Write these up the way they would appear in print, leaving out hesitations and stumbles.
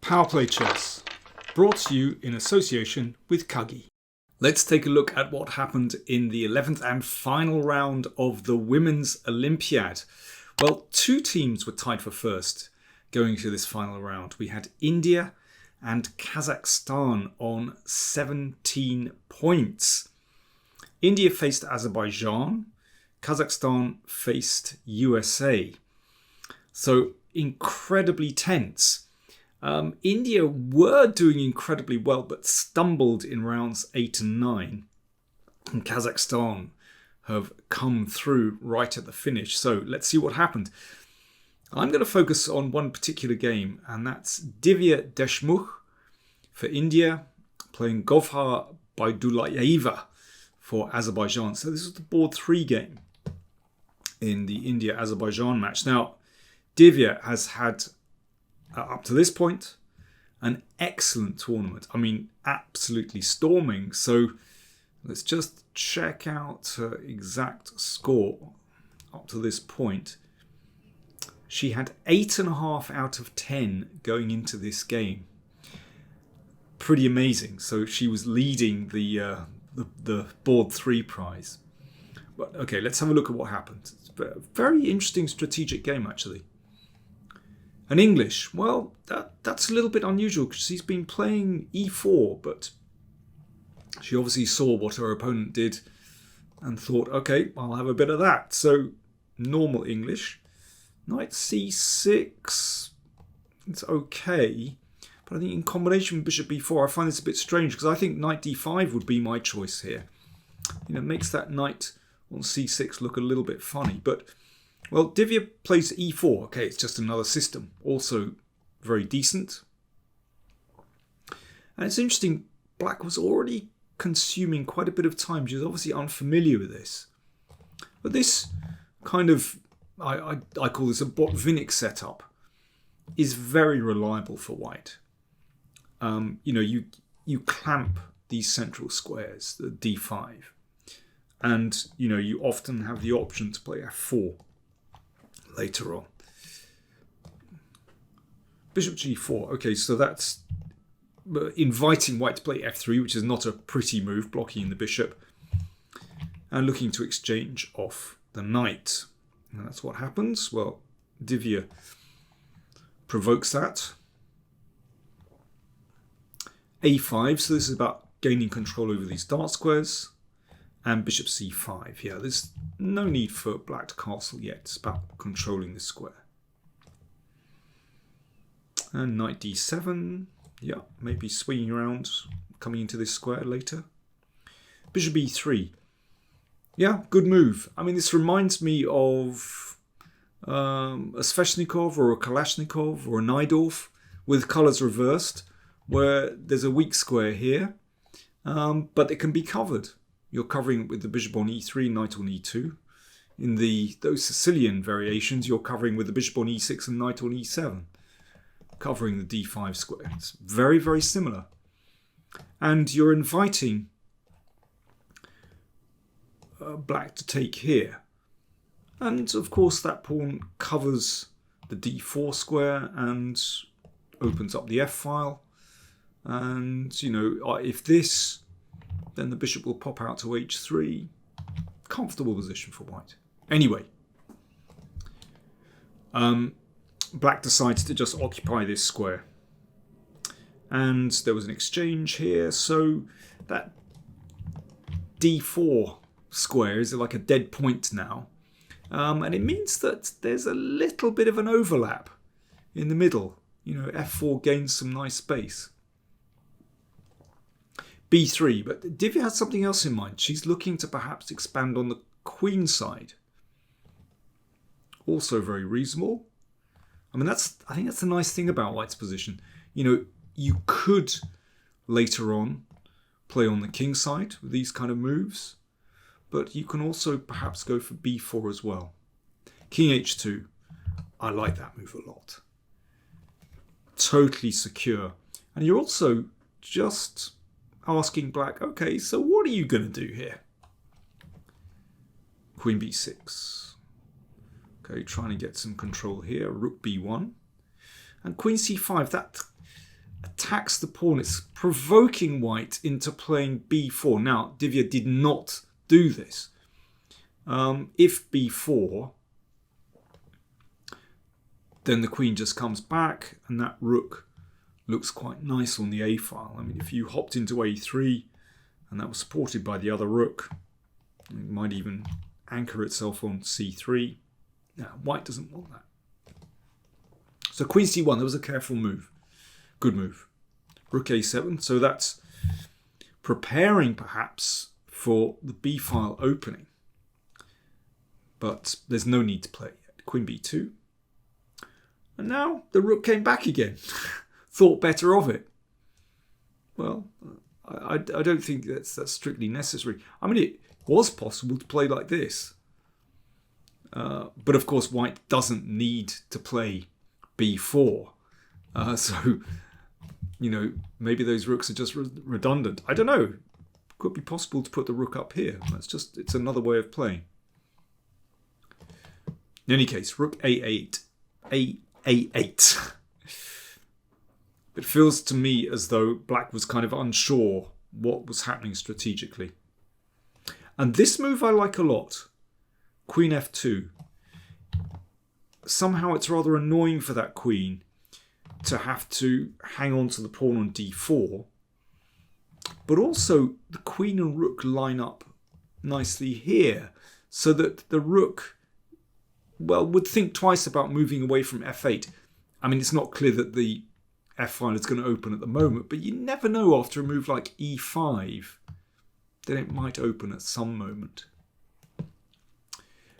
PowerPlayChess, brought to you in association with Kagi. Let's take a look at what happened in the 11th and final round of the Women's Olympiad. Well, two teams were tied for first going to this final round. We had India and Kazakhstan on 17 points. India faced Azerbaijan. Kazakhstan faced USA. So incredibly tense. India were doing incredibly well, but stumbled in rounds 8 and 9. And Kazakhstan have come through right at the finish. So let's see what happened. I'm going to focus on one particular game, and that's Deshmukh for India, playing Beydullayeva for Azerbaijan. So this was the board 3 game in the India-Azerbaijan match. Now, Divya has had, up to this point, an excellent tournament. I mean, absolutely storming. So let's just check out her exact score up to this point. She had 8.5 out of 10 going into this game. Pretty amazing. So she was leading the board 3 prize. But okay, let's have a look at what happened. It's a very interesting strategic game, actually. And English, well, that's a little bit unusual because she's been playing e4, but she obviously saw what her opponent did and thought, okay, I'll have a bit of that. So normal English. Knight c6, it's okay. But I think in combination with bishop b4, I find this a bit strange because I think knight d5 would be my choice here. You know, it makes that knight on c6 look a little bit funny. But, well, Divya plays e4. Okay, it's just another system. Also very decent. And it's interesting, black was already consuming quite a bit of time. She was obviously unfamiliar with this. But this kind of, I call this a Botvinnik setup, is very reliable for white. You know, you clamp these central squares, the d5. And, you know, you often have the option to play f4 later on. Bishop g4. Okay, so that's inviting white to play f3, which is not a pretty move, blocking the bishop. And looking to exchange off the knight. And that's what happens. Well, Divya provokes that. a5, so this is about gaining control over these dark squares. And bishop c5. Yeah, there's no need for black to castle yet. It's about controlling the square. And knight d7. Yeah, maybe swinging around, coming into this square later. Bishop e3. Yeah, good move. I mean, this reminds me of a Sveshnikov or a Kalashnikov or a Naidorf with colours reversed, where there's a weak square here, but it can be covered. You're covering it with the bishop on e3, knight on e2. In those Sicilian variations, you're covering with the bishop on e6 and knight on e7, covering the d5 square. It's very, very similar. And you're inviting black to take here. And, of course, that pawn covers the d4 square and opens up the f-file. And, you know, if this, then the bishop will pop out to h3. Comfortable position for white. Anyway, black decides to just occupy this square. And there was an exchange here. So that d4 square is like a dead point now. And it means that there's a little bit of an overlap in the middle. You know, f4 gains some nice space. b3, but Divya has something else in mind. She's looking to perhaps expand on the queen side. Also very reasonable. I mean, I think that's the nice thing about white's position. You know, you could later on play on the king side with these kind of moves, but you can also perhaps go for b4 as well. King h2, I like that move a lot. Totally secure. And you're also just asking black, okay, so what are you going to do here? Queen b6. Okay, trying to get some control here. Rook b1. And queen c5, attacks the pawn. It's provoking white into playing b4. Now, Divya did not do this. If b4, then the queen just comes back, and that rook looks quite nice on the a file. I mean, if you hopped into a3, and that was supported by the other rook, it might even anchor itself on c3. Now, white doesn't want that. So queen c1, that was a careful move. Good move. Rook a7, so that's preparing perhaps for the b file opening. But there's no need to play it yet. Queen b2. And now the rook came back again. Thought better of it. Well, I don't think that's strictly necessary. I mean, it was possible to play like this. But of course, white doesn't need to play b4. So, maybe those rooks are just redundant. I don't know. Could be possible to put the rook up here. It's another way of playing. In any case, rook a8. A8. It feels to me as though black was kind of unsure what was happening strategically. And this move I like a lot. Queen f2. Somehow it's rather annoying for that queen to have to hang on to the pawn on d4. But also the queen and rook line up nicely here, so that the rook, well, would think twice about moving away from f8. I mean, it's not clear that the f file is going to open at the moment, but you never know after a move like e5, then it might open at some moment.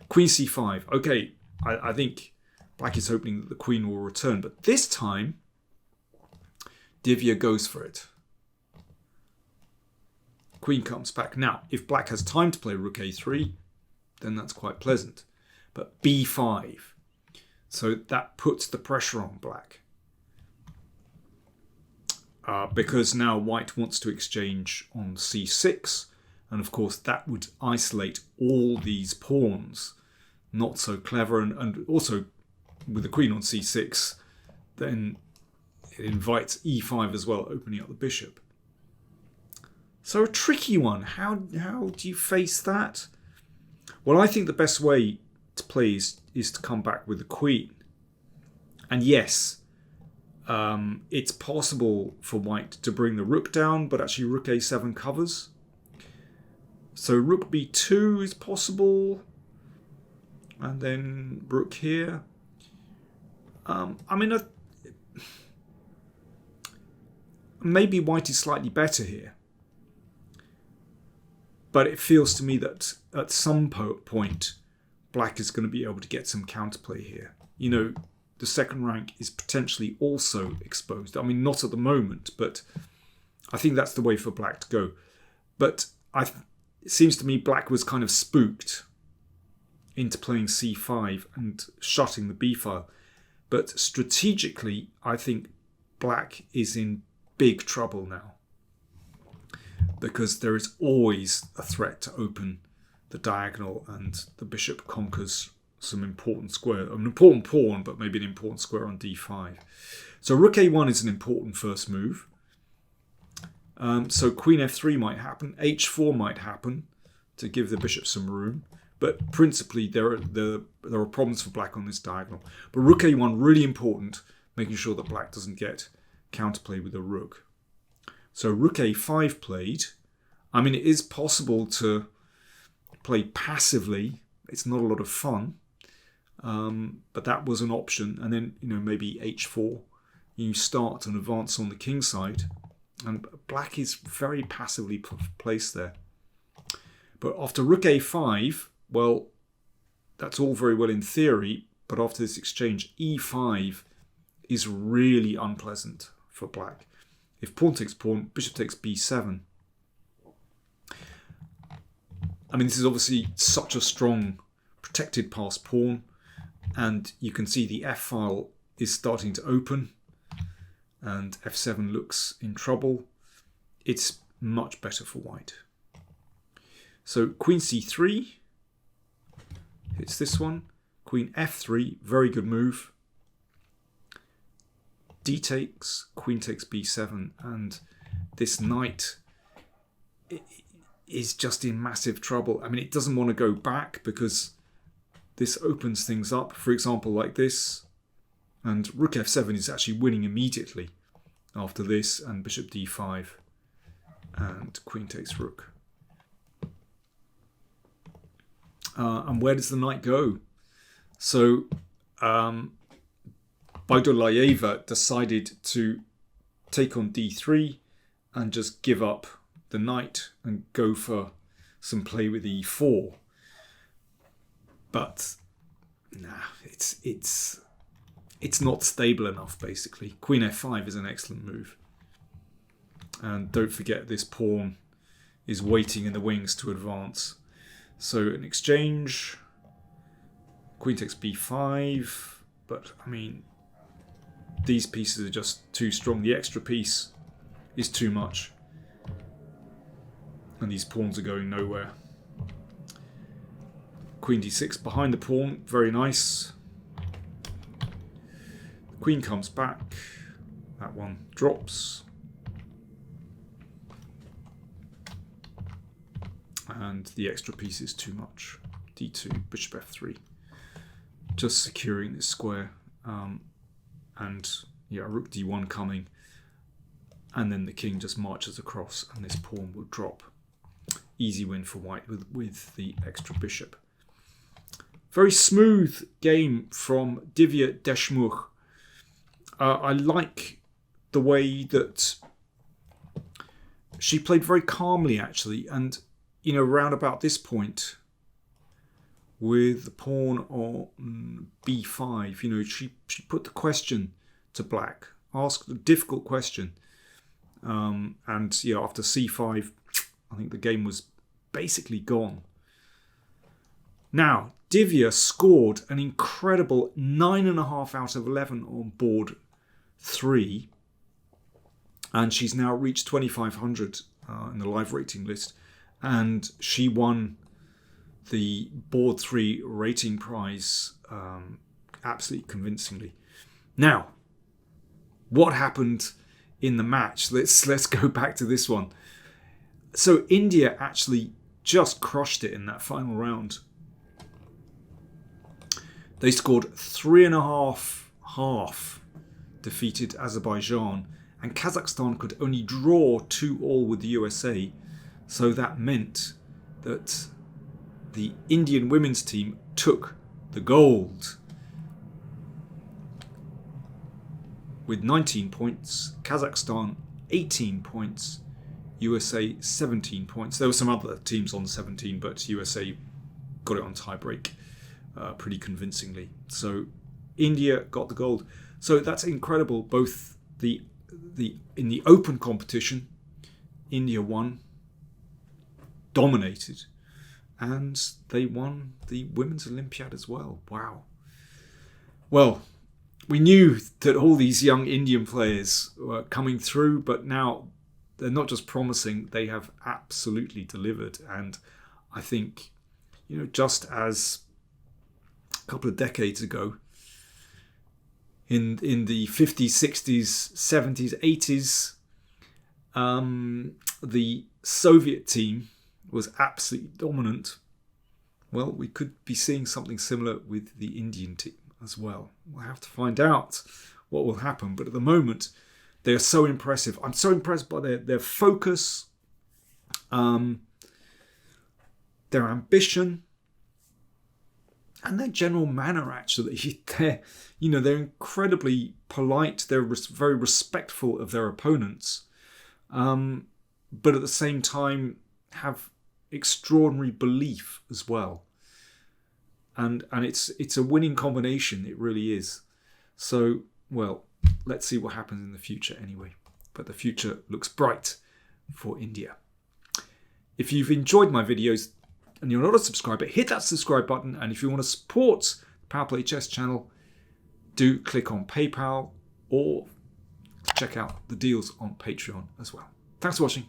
Queen c5. Okay, I think black is hoping that the queen will return, but this time Divya goes for it. Queen comes back. Now, if black has time to play rook a3, then that's quite pleasant. But b5. So that puts the pressure on black. Because now white wants to exchange on c6. And of course that would isolate all these pawns. Not so clever. And also with the queen on c6, then it invites e5 as well, opening up the bishop. So a tricky one. How do you face that? Well, I think the best way to play is to come back with the queen. And yes, it's possible for white to bring the rook down, but actually rook a7 covers. So rook b2 is possible. And then rook here. I mean, maybe white is slightly better here. But it feels to me that at some point, black is going to be able to get some counterplay here. The second rank is potentially also exposed. I mean, not at the moment, but I think that's the way for black to go. But it seems to me black was kind of spooked into playing c5 and shutting the b file. But strategically, I think black is in big trouble now, because there is always a threat to open the diagonal and the bishop conquers some important square, an important pawn, but maybe an important square on d5. So rook a1 is an important first move. So queen f3 might happen, h4 might happen to give the bishop some room. But principally, there are problems for black on this diagonal. But rook a1, really important, making sure that black doesn't get counterplay with the rook. So rook a5 played. I mean, it is possible to play passively. It's not a lot of fun. But that was an option. And then, maybe h4. You start and advance on the king side. And black is very passively placed there. But after rook a5, well, that's all very well in theory. But after this exchange, e5 is really unpleasant for black. If pawn takes pawn, bishop takes b7. I mean, this is obviously such a strong protected passed pawn. And you can see the f file is starting to open. And f7 looks in trouble. It's much better for white. So queen c3 hits this one. Queen f3, very good move. d takes, queen takes b7, and this knight is just in massive trouble. I mean, it doesn't want to go back because this opens things up, for example, like this. And rook f7 is actually winning immediately after this, and bishop d5, and queen takes rook. And where does the knight go? So Beydullayeva decided to take on d3 and just give up the knight and go for some play with e4. But nah, it's not stable enough, basically. Queen f5 is an excellent move. And don't forget, this pawn is waiting in the wings to advance. So an exchange, queen takes b5, but I mean, these pieces are just too strong. The extra piece is too much. And these pawns are going nowhere. Queen d6 behind the pawn, very nice. The queen comes back, that one drops. And the extra piece is too much. d2, bishop f3. Just securing this square. And yeah, rook d1 coming. And then the king just marches across and this pawn will drop. Easy win for white with the extra bishop. Very smooth game from Deshmukh. I like the way that she played very calmly, actually, and you know, round about this point with the pawn on b5, you know, she put the question to black, asked a difficult question, and yeah, after c5, I think the game was basically gone. Now, Divya scored an incredible 9.5 out of 11 on board 3. And she's now reached 2,500 in the live rating list. And she won the board 3 rating prize absolutely convincingly. Now, what happened in the match? Let's go back to this one. So India actually just crushed it in that final round. They scored 3.5 half, defeated Azerbaijan, and Kazakhstan could only draw 2-2 with the USA. So that meant that the Indian women's team took the gold with 19 points, Kazakhstan 18 points, USA 17 points. There were some other teams on 17, but USA got it on tiebreak pretty convincingly. So India got the gold. So that's incredible. Both in the open competition, India won, dominated, and they won the Women's Olympiad as well. Wow. Well, we knew that all these young Indian players were coming through, but now they're not just promising, they have absolutely delivered. And I think, you know, just as a couple of decades ago, in the 50s, 60s, 70s, 80s, the Soviet team was absolutely dominant. Well, we could be seeing something similar with the Indian team as well. We'll have to find out what will happen. But at the moment, they are so impressive. I'm so impressed by their focus, their ambition, and their general manner. Actually, they're incredibly polite. They're very respectful of their opponents, but at the same time have extraordinary belief as well. And it's a winning combination. It really is. So, well, let's see what happens in the future anyway. But the future looks bright for India. If you've enjoyed my videos and you're not a subscriber, hit that subscribe button. And if you want to support the PowerPlayChess channel, do click on PayPal or check out the deals on Patreon as well. Thanks for watching.